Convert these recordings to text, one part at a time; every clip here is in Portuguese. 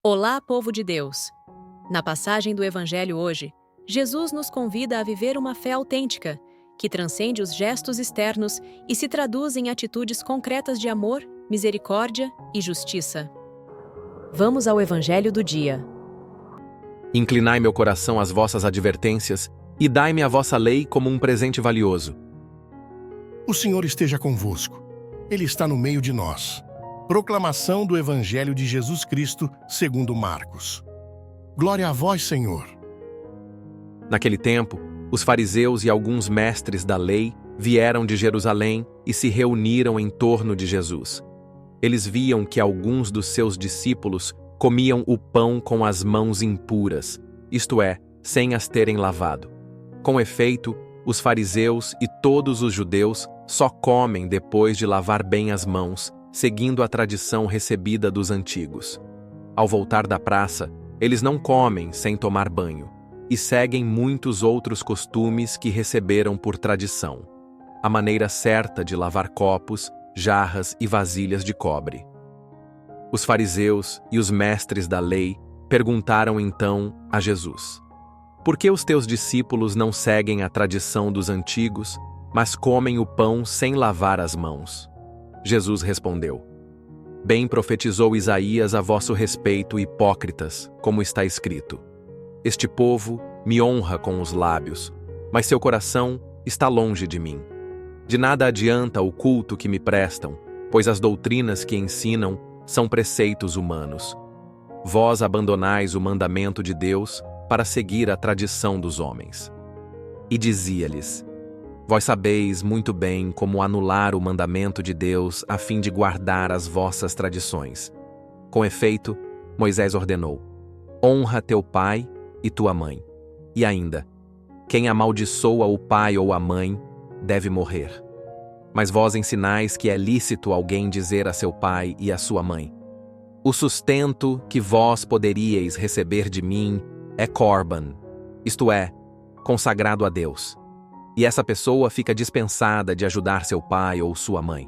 Olá, povo de Deus! Na passagem do Evangelho hoje, Jesus nos convida a viver uma fé autêntica, que transcende os gestos externos e se traduz em atitudes concretas de amor, misericórdia e justiça. Vamos ao Evangelho do dia. Inclinai meu coração às vossas advertências e dai-me a vossa lei como um presente valioso. O Senhor esteja convosco. Ele está no meio de nós. Proclamação do Evangelho de Jesus Cristo, segundo Marcos. Glória a vós, Senhor. Naquele tempo, os fariseus e alguns mestres da lei vieram de Jerusalém e se reuniram em torno de Jesus. Eles viam que alguns dos seus discípulos comiam o pão com as mãos impuras, isto é, sem as terem lavado. Com efeito, os fariseus e todos os judeus só comem depois de lavar bem as mãos, seguindo a tradição recebida dos antigos. Ao voltar da praça, eles não comem sem tomar banho, e seguem muitos outros costumes que receberam por tradição. A maneira certa de lavar copos, jarras e vasilhas de cobre. Os fariseus e os mestres da lei perguntaram então a Jesus: por que os teus discípulos não seguem a tradição dos antigos, mas comem o pão sem lavar as mãos? Jesus respondeu: bem profetizou Isaías a vosso respeito, hipócritas, como está escrito: este povo me honra com os lábios, mas seu coração está longe de mim. De nada adianta o culto que me prestam, pois as doutrinas que ensinam são preceitos humanos. Vós abandonais o mandamento de Deus para seguir a tradição dos homens. E dizia-lhes: vós sabeis muito bem como anular o mandamento de Deus a fim de guardar as vossas tradições. Com efeito, Moisés ordenou: honra teu pai e tua mãe. E ainda: quem amaldiçoa o pai ou a mãe deve morrer. Mas vós ensinais que é lícito alguém dizer a seu pai e a sua mãe: o sustento que vós poderíeis receber de mim é Corban, isto é, consagrado a Deus. E essa pessoa fica dispensada de ajudar seu pai ou sua mãe.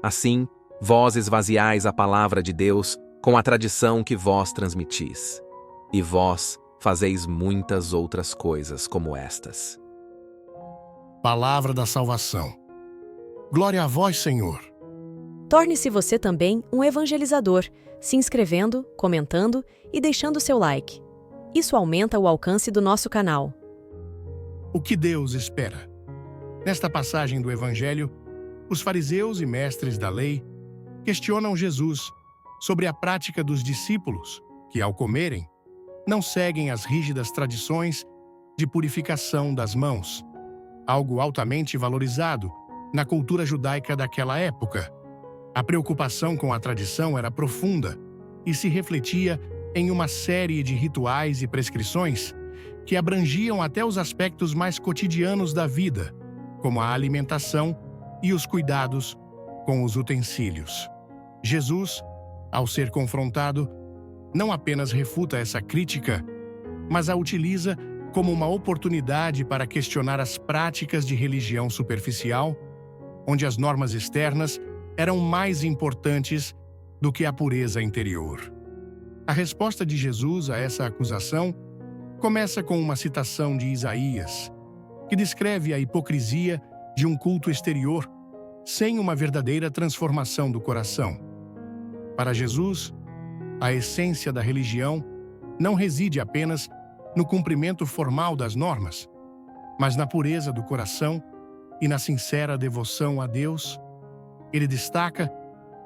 Assim, vós esvaziais a palavra de Deus com a tradição que vós transmitis. E vós fazeis muitas outras coisas como estas. Palavra da salvação. Glória a vós, Senhor. Torne-se você também um evangelizador, se inscrevendo, comentando e deixando seu like. Isso aumenta o alcance do nosso canal. O que Deus espera? Nesta passagem do Evangelho, os fariseus e mestres da lei questionam Jesus sobre a prática dos discípulos que, ao comerem, não seguem as rígidas tradições de purificação das mãos, algo altamente valorizado na cultura judaica daquela época. A preocupação com a tradição era profunda e se refletia em uma série de rituais e prescrições que abrangiam até os aspectos mais cotidianos da vida, como a alimentação e os cuidados com os utensílios. Jesus, ao ser confrontado, não apenas refuta essa crítica, mas a utiliza como uma oportunidade para questionar as práticas de religião superficial, onde as normas externas eram mais importantes do que a pureza interior. A resposta de Jesus a essa acusação começa com uma citação de Isaías, que descreve a hipocrisia de um culto exterior sem uma verdadeira transformação do coração. Para Jesus, a essência da religião não reside apenas no cumprimento formal das normas, mas na pureza do coração e na sincera devoção a Deus. Ele destaca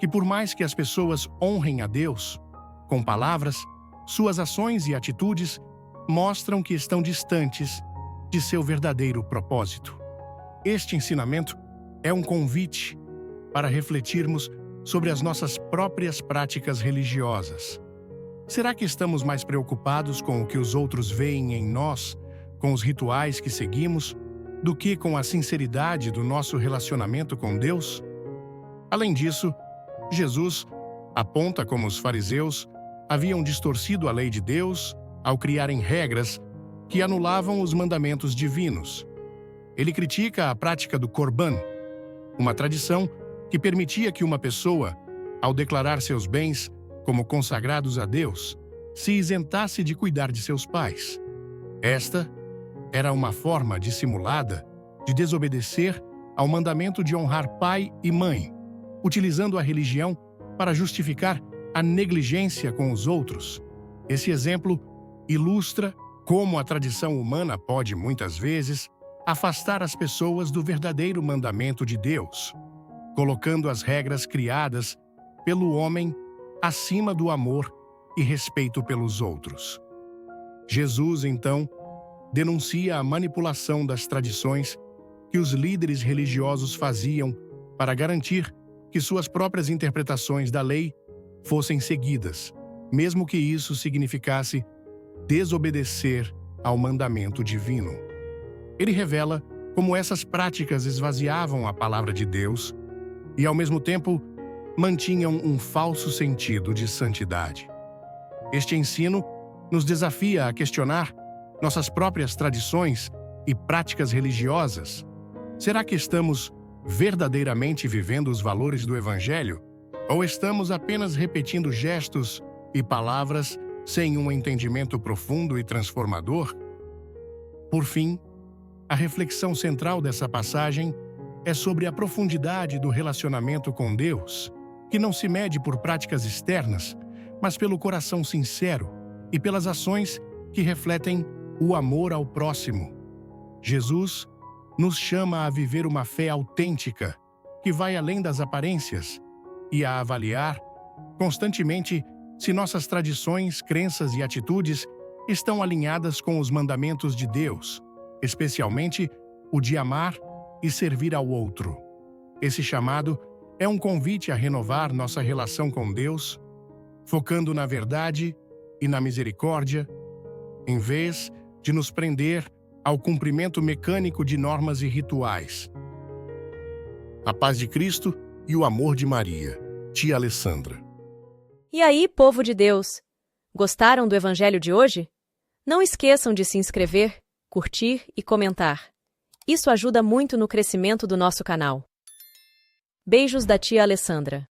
que, por mais que as pessoas honrem a Deus com palavras, suas ações e atitudes mostram que estão distantes de seu verdadeiro propósito. Este ensinamento é um convite para refletirmos sobre as nossas próprias práticas religiosas. Será que estamos mais preocupados com o que os outros veem em nós, com os rituais que seguimos, do que com a sinceridade do nosso relacionamento com Deus? Além disso, Jesus aponta como os fariseus haviam distorcido a lei de Deus ao criarem regras que anulavam os mandamentos divinos. Ele critica a prática do Corban, uma tradição que permitia que uma pessoa, ao declarar seus bens como consagrados a Deus, se isentasse de cuidar de seus pais. Esta era uma forma dissimulada de desobedecer ao mandamento de honrar pai e mãe, utilizando a religião para justificar a negligência com os outros. Esse exemplo ilustra como a tradição humana pode, muitas vezes, afastar as pessoas do verdadeiro mandamento de Deus, colocando as regras criadas pelo homem acima do amor e respeito pelos outros. Jesus, então, denuncia a manipulação das tradições que os líderes religiosos faziam para garantir que suas próprias interpretações da lei fossem seguidas, mesmo que isso significasse desobedecer ao mandamento divino. Ele revela como essas práticas esvaziavam a palavra de Deus e, ao mesmo tempo, mantinham um falso sentido de santidade. Este ensino nos desafia a questionar nossas próprias tradições e práticas religiosas. Será que estamos verdadeiramente vivendo os valores do Evangelho? Ou estamos apenas repetindo gestos e palavras sem um entendimento profundo e transformador? Por fim, a reflexão central dessa passagem é sobre a profundidade do relacionamento com Deus, que não se mede por práticas externas, mas pelo coração sincero e pelas ações que refletem o amor ao próximo. Jesus nos chama a viver uma fé autêntica, que vai além das aparências, e a avaliar constantemente se nossas tradições, crenças e atitudes estão alinhadas com os mandamentos de Deus, especialmente o de amar e servir ao outro. Esse chamado é um convite a renovar nossa relação com Deus, focando na verdade e na misericórdia, em vez de nos prender ao cumprimento mecânico de normas e rituais. A paz de Cristo e o amor de Maria. Tia Alessandra. E aí, povo de Deus? Gostaram do Evangelho de hoje? Não esqueçam de se inscrever, curtir e comentar. Isso ajuda muito no crescimento do nosso canal. Beijos da tia Alessandra.